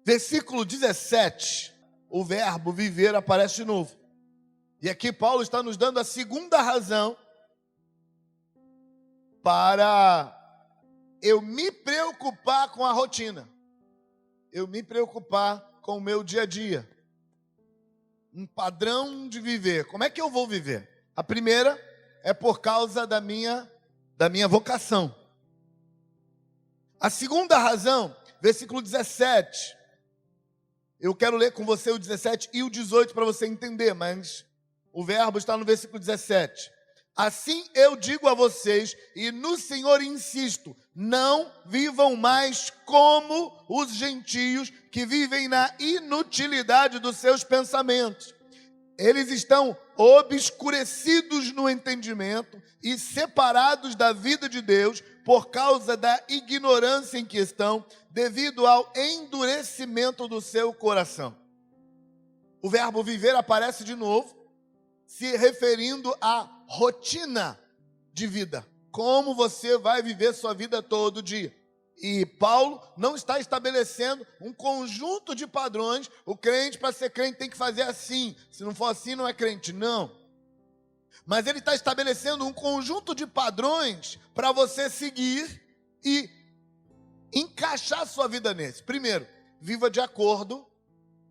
Versículo 17, o verbo viver aparece de novo. E aqui Paulo está nos dando a segunda razão para eu me preocupar com a rotina. Eu me preocupar com o meu dia a dia. Um padrão de viver. Como é que eu vou viver? A primeira é por causa da minha vocação. A segunda razão, versículo 17. Eu quero ler com você o 17 e o 18 para você entender, mas o verbo está no versículo 17. Assim eu digo a vocês, e no Senhor insisto, não vivam mais como os gentios que vivem na inutilidade dos seus pensamentos. Eles estão obscurecidos no entendimento e separados da vida de Deus por causa da ignorância em que estão, devido ao endurecimento do seu coração. O verbo viver aparece de novo, se referindo à rotina de vida. Como você vai viver sua vida todo dia. E Paulo não está estabelecendo um conjunto de padrões. O crente, para ser crente, tem que fazer assim. Se não for assim, não é crente. Não. Mas ele está estabelecendo um conjunto de padrões para você seguir e encaixar sua vida nesse. Primeiro, viva de acordo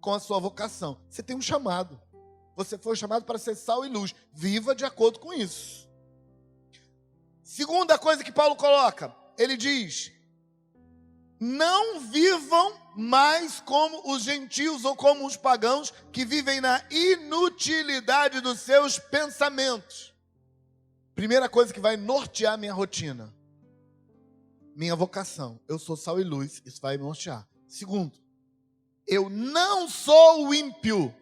com a sua vocação. Você tem um chamado. Você foi chamado para ser sal e luz. Viva de acordo com isso. Segunda coisa que Paulo coloca, ele diz: não vivam mais como os gentios ou como os pagãos que vivem na inutilidade dos seus pensamentos. Primeira coisa que vai nortear minha rotina, minha vocação. Eu sou sal e luz, isso vai me nortear. Segundo, eu não sou ímpio.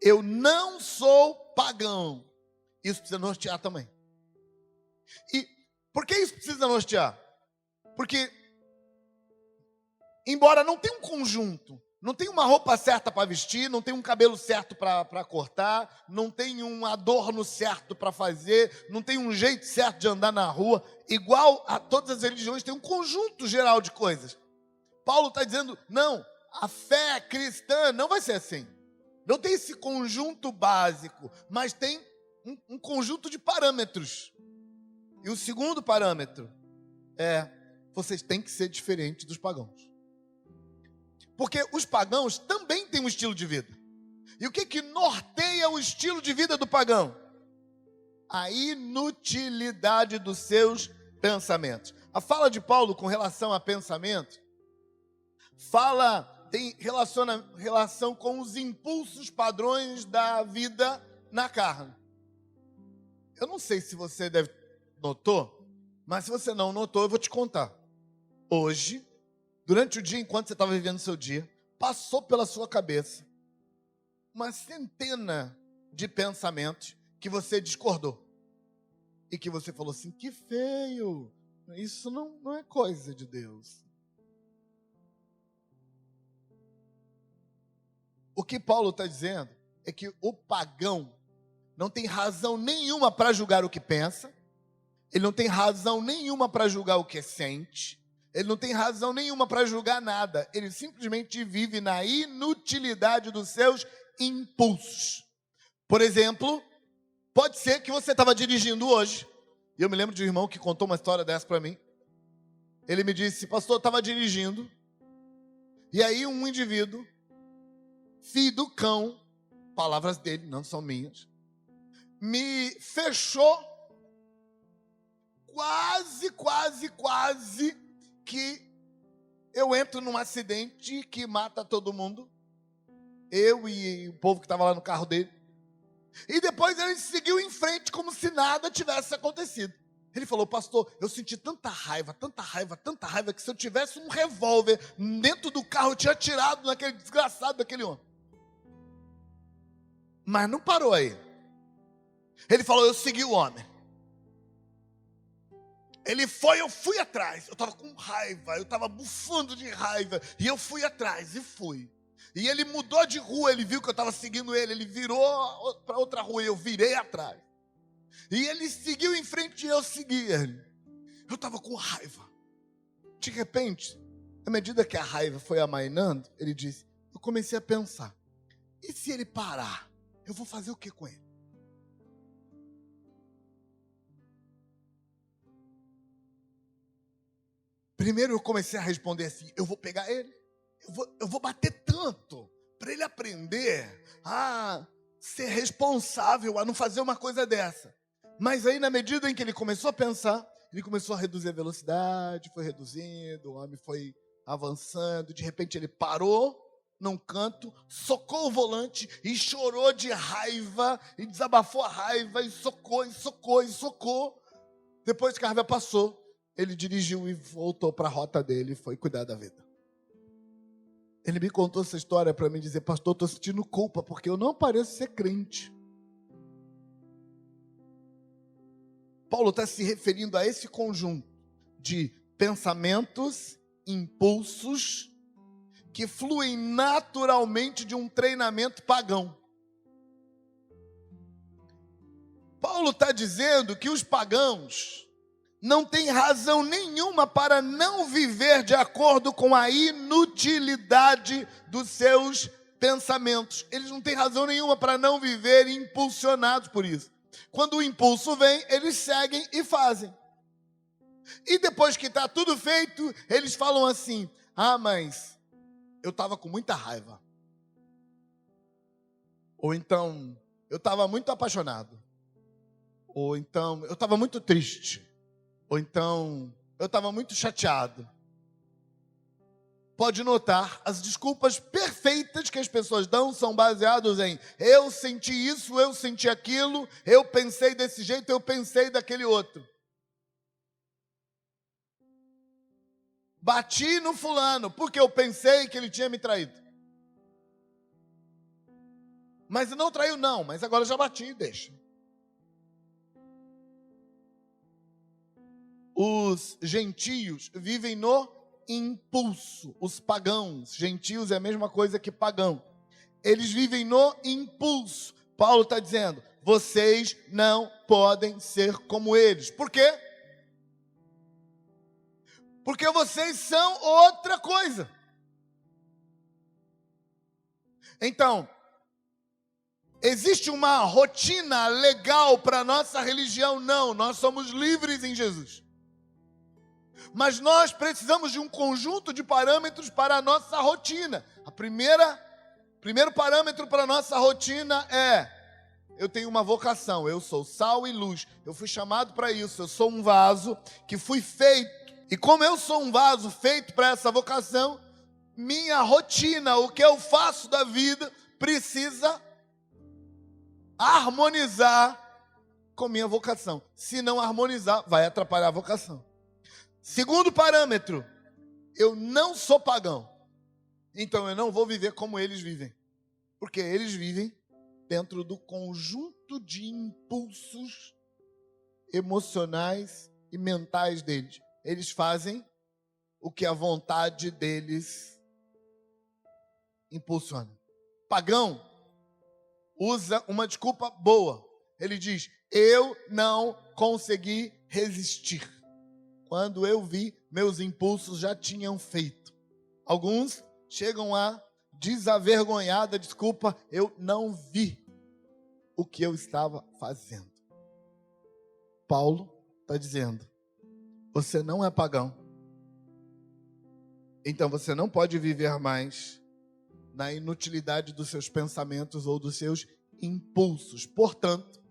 Eu não sou pagão. Isso precisa nortear também. E por que isso precisa nortear? Porque, embora não tenha um conjunto, não tenha uma roupa certa para vestir, não tenha um cabelo certo para cortar, não tenha um adorno certo para fazer, não tenha um jeito certo de andar na rua, igual a todas as religiões, tem um conjunto geral de coisas. Paulo está dizendo, não, a fé cristã não vai ser assim. Não tem esse conjunto básico, mas tem um conjunto de parâmetros. E o segundo parâmetro é, vocês têm que ser diferentes dos pagãos. Porque os pagãos também têm um estilo de vida. E o que norteia o estilo de vida do pagão? A inutilidade dos seus pensamentos. A fala de Paulo com relação a pensamento, tem relação com os impulsos padrões da vida na carne. Eu não sei se você notou, mas se você não notou, eu vou te contar. Hoje, durante o dia, enquanto você estava vivendo o seu dia, passou pela sua cabeça uma centena de pensamentos que você discordou. E que você falou assim, que feio, isso não é coisa de Deus. O que Paulo está dizendo é que o pagão não tem razão nenhuma para julgar o que pensa, ele não tem razão nenhuma para julgar o que sente, ele não tem razão nenhuma para julgar nada, ele simplesmente vive na inutilidade dos seus impulsos. Por exemplo, pode ser que você estava dirigindo hoje, e eu me lembro de um irmão que contou uma história dessa para mim. Ele me disse, pastor, eu estava dirigindo, e aí um indivíduo, filho do cão, palavras dele, não são minhas, me fechou quase que eu entro num acidente que mata todo mundo, eu e o povo que estava lá no carro dele. E depois ele seguiu em frente como se nada tivesse acontecido. Ele falou, pastor, eu senti tanta raiva, que se eu tivesse um revólver dentro do carro, eu tinha atirado naquele desgraçado daquele homem. Mas não parou aí. Ele falou, eu segui o homem. Ele foi, eu fui atrás. Eu estava com raiva, eu estava bufando de raiva. E eu fui atrás, e fui. E ele mudou de rua, ele viu que eu estava seguindo ele. Ele virou para outra rua e eu virei atrás. E ele seguiu em frente e eu segui ele. Eu estava com raiva. De repente, À medida que a raiva foi amainando, ele disse, eu comecei a pensar, e se ele parar? Eu vou fazer o que com ele? Primeiro eu comecei a responder assim, eu vou pegar ele, eu vou bater tanto, para ele aprender a ser responsável, a não fazer uma coisa dessa. Mas aí, na medida em que ele começou a pensar, ele começou a reduzir a velocidade, foi reduzindo, o homem foi avançando, de repente ele parou num canto, socou o volante e chorou de raiva, e desabafou a raiva, e socou, e socou, e socou. Depois que a raiva passou, ele dirigiu e voltou para a rota dele e foi cuidar da vida. Ele me contou essa história para mim dizer, pastor, estou sentindo culpa, porque eu não pareço ser crente. Paulo está se referindo a esse conjunto de pensamentos, impulsos, que fluem naturalmente de um treinamento pagão. Paulo está dizendo que os pagãos não têm razão nenhuma para não viver de acordo com a inutilidade dos seus pensamentos. Eles não têm razão nenhuma para não viver impulsionados por isso. Quando o impulso vem, eles seguem e fazem. E depois que está tudo feito, eles falam assim, mas eu estava com muita raiva. Ou então, eu estava muito apaixonado. Ou então, eu estava muito triste. Ou então, eu estava muito chateado. Pode notar, as desculpas perfeitas que as pessoas dão são baseadas em eu senti isso, eu senti aquilo, eu pensei desse jeito, eu pensei daquele outro. Bati no fulano, porque eu pensei que ele tinha me traído. Mas não traiu não, mas agora eu já bati, deixa. Os gentios vivem no impulso. Os pagãos, gentios é a mesma coisa que pagão. Eles vivem no impulso. Paulo está dizendo, vocês não podem ser como eles. Por quê? Porque vocês são outra coisa. Então, existe uma rotina legal para a nossa religião? Não, nós somos livres em Jesus. Mas nós precisamos de um conjunto de parâmetros para a nossa rotina. Primeiro parâmetro para a nossa rotina é, eu tenho uma vocação, eu sou sal e luz, eu fui chamado para isso, eu sou um vaso que fui feito. E como eu sou um vaso feito para essa vocação, minha rotina, o que eu faço da vida, precisa harmonizar com minha vocação. Se não harmonizar, vai atrapalhar a vocação. Segundo parâmetro, eu não sou pagão. Então eu não vou viver como eles vivem. Porque eles vivem dentro do conjunto de impulsos emocionais e mentais deles. Eles fazem o que a vontade deles impulsiona. Pagão usa uma desculpa boa. Ele diz, eu não consegui resistir. Quando eu vi, meus impulsos já tinham feito. Alguns chegam a desavergonhar da desculpa, eu não vi o que eu estava fazendo. Paulo está dizendo, você não é pagão. Então você não pode viver mais na inutilidade dos seus pensamentos ou dos seus impulsos. Portanto,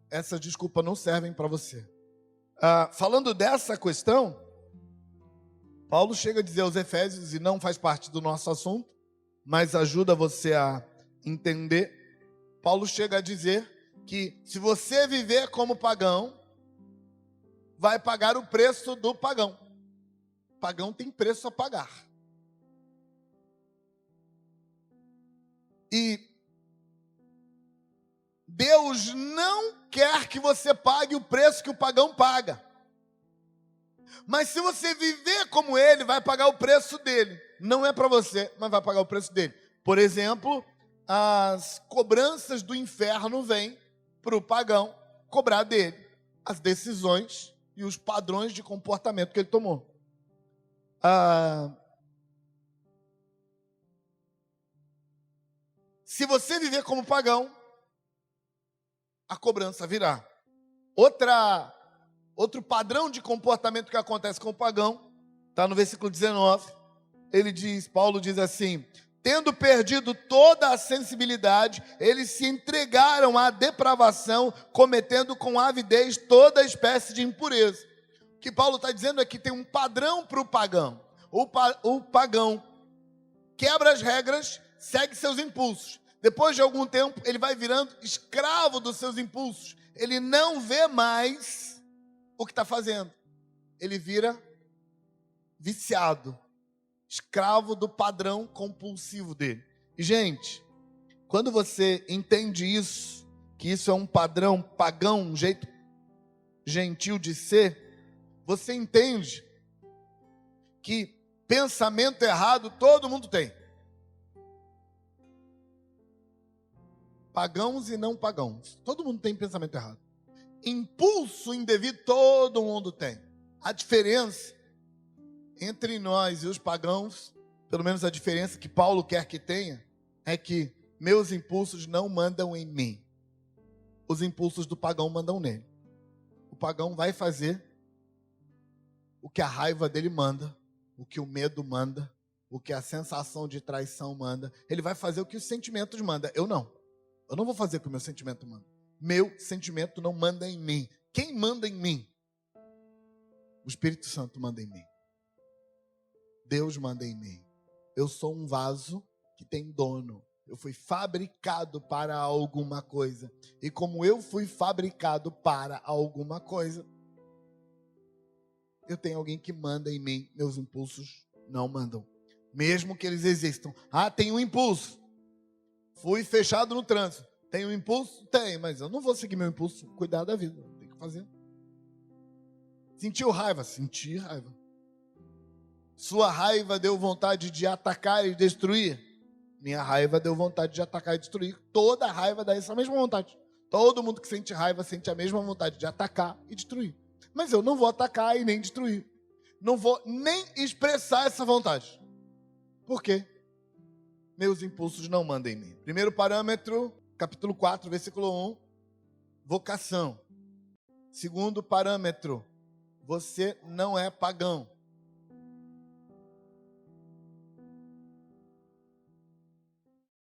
essas desculpas não servem para você. Falando dessa questão, Paulo chega a dizer aos Efésios, e não faz parte do nosso assunto, mas ajuda você a entender. Paulo chega a dizer que se você viver como pagão, vai pagar o preço do pagão. Pagão tem preço a pagar. E Deus não quer que você pague o preço que o pagão paga. Mas se você viver como ele, vai pagar o preço dele. Não é para você, mas vai pagar o preço dele. Por exemplo, as cobranças do inferno vêm para o pagão cobrar dele as decisões e os padrões de comportamento que ele tomou. Se você viver como pagão, a cobrança virá. Outro padrão de comportamento que acontece com o pagão, está no versículo 19, Paulo diz assim: tendo perdido toda a sensibilidade, eles se entregaram à depravação, cometendo com avidez toda espécie de impureza. O que Paulo está dizendo é que tem um padrão para o pagão. O pagão quebra as regras, segue seus impulsos. Depois de algum tempo, ele vai virando escravo dos seus impulsos. Ele não vê mais o que está fazendo. Ele vira viciado, escravo do padrão compulsivo dele. E, gente, quando você entende isso, que isso é um padrão pagão, um jeito gentil de ser, você entende que pensamento errado todo mundo tem. Pagãos e não pagãos. Todo mundo tem pensamento errado. Impulso indevido todo mundo tem. A diferença entre nós e os pagãos, pelo menos a diferença que Paulo quer que tenha, é que meus impulsos não mandam em mim. Os impulsos do pagão mandam nele. O pagão vai fazer o que a raiva dele manda, o que o medo manda, o que a sensação de traição manda. Ele vai fazer o que os sentimentos mandam. Eu não. Eu não vou fazer o que o meu sentimento manda. Meu sentimento não manda em mim. Quem manda em mim? O Espírito Santo manda em mim. Deus manda em mim. Eu sou um vaso que tem dono. Eu fui fabricado para alguma coisa. E como eu fui fabricado para alguma coisa, eu tenho alguém que manda em mim. Meus impulsos não mandam. Mesmo que eles existam. Ah, tem um impulso. Fui fechado no trânsito. Tem um impulso? Tem, mas eu não vou seguir meu impulso. Cuidar da vida. Tem que fazer. Sentiu raiva? Senti raiva. Sua raiva deu vontade de atacar e destruir? Minha raiva deu vontade de atacar e destruir. Toda raiva dá essa mesma vontade. Todo mundo que sente raiva sente a mesma vontade de atacar e destruir. Mas eu não vou atacar e nem destruir. Não vou nem expressar essa vontade. Por quê? Meus impulsos não mandam em mim. Primeiro parâmetro, capítulo 4, versículo 1, vocação. Segundo parâmetro, você não é pagão.